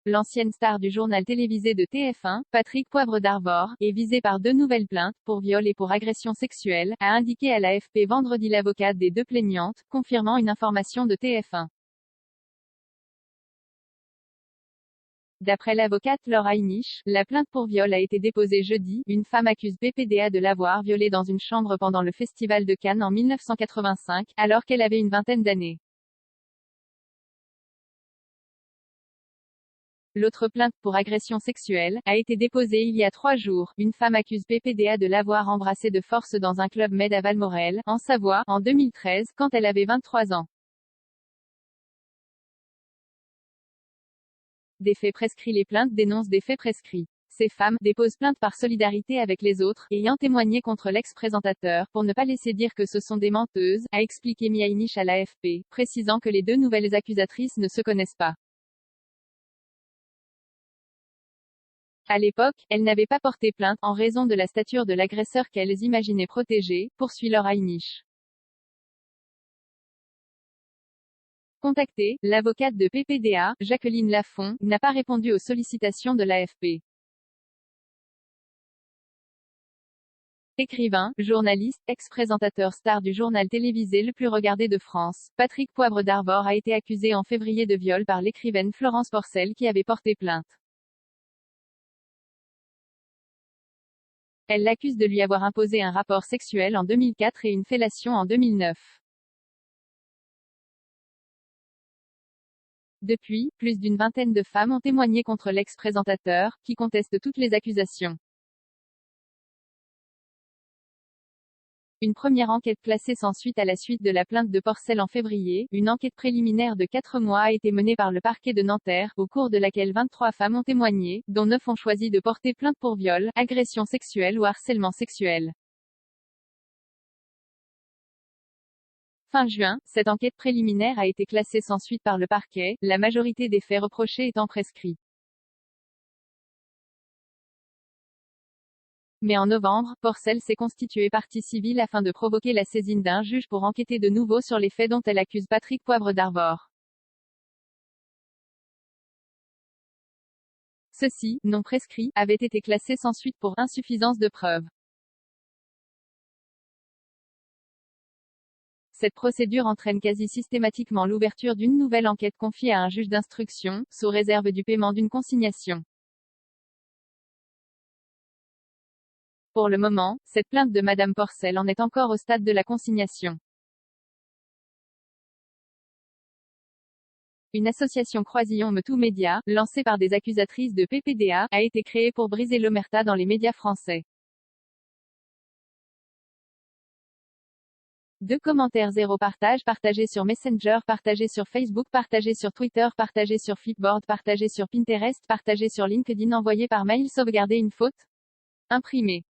L'ancienne star du journal télévisé de TF1, Patrick Poivre d'Arvor, est visé par 2 nouvelles plaintes, pour viol et pour agression sexuelle, a indiqué à l'AFP vendredi l'avocate des 2 plaignantes, confirmant une information de TF1. D'après l'avocate Laura Heinisch, la plainte pour viol a été déposée jeudi. Une femme accuse PPDA de l'avoir violée dans une chambre pendant le Festival de Cannes en 1985, alors qu'elle avait une vingtaine d'années. L'autre plainte, pour agression sexuelle, a été déposée il y a 3 jours. Une femme accuse PPDA de l'avoir embrassée de force dans un club med à Valmorel, en Savoie, en 2013, quand elle avait 23 ans. Des faits prescrits. Les plaintes dénoncent des faits prescrits. Ces femmes déposent plainte par solidarité avec les autres, ayant témoigné contre l'ex-présentateur, pour ne pas laisser dire que ce sont des menteuses, a expliqué Mia Heinisch à l'AFP, précisant que les 2 nouvelles accusatrices ne se connaissent pas. À l'époque, elles n'avaient pas porté plainte, en raison de la stature de l'agresseur qu'elles imaginaient protéger, poursuit Laura Heinisch. Contactée, l'avocate de PPDA, Jacqueline Lafont, n'a pas répondu aux sollicitations de l'AFP. Écrivain, journaliste, ex-présentateur star du journal télévisé le plus regardé de France, Patrick Poivre d'Arvor a été accusé en février de viol par l'écrivaine Florence Porcel qui avait porté plainte. Elle l'accuse de lui avoir imposé un rapport sexuel en 2004 et une fellation en 2009. Depuis, plus d'une vingtaine de femmes ont témoigné contre l'ex-présentateur, qui conteste toutes les accusations. Une première enquête placée sans suite à la suite de la plainte de Porcel en février. Une enquête préliminaire de 4 mois a été menée par le parquet de Nanterre, au cours de laquelle 23 femmes ont témoigné, dont 9 ont choisi de porter plainte pour viol, agression sexuelle ou harcèlement sexuel. Fin juin, cette enquête préliminaire a été classée sans suite par le parquet, la majorité des faits reprochés étant prescrits. Mais en novembre, Porcel s'est constituée partie civile afin de provoquer la saisine d'un juge pour enquêter de nouveau sur les faits dont elle accuse Patrick Poivre d'Arvor. Ceux-ci, non prescrits, avaient été classés sans suite pour insuffisance de preuves. Cette procédure entraîne quasi systématiquement l'ouverture d'une nouvelle enquête confiée à un juge d'instruction, sous réserve du paiement d'une consignation. Pour le moment, cette plainte de Madame Porcel en est encore au stade de la consignation. Une association Croisillon Me Tout Média, lancée par des accusatrices de PPDA, a été créée pour briser l'omerta dans les médias français. 2 commentaires, 0 partage, partagé sur Messenger, partagé sur Facebook, partagé sur Twitter, partagé sur Flipboard, partagé sur Pinterest, partagé sur LinkedIn, envoyé par mail, sauvegarder une faute, imprimé.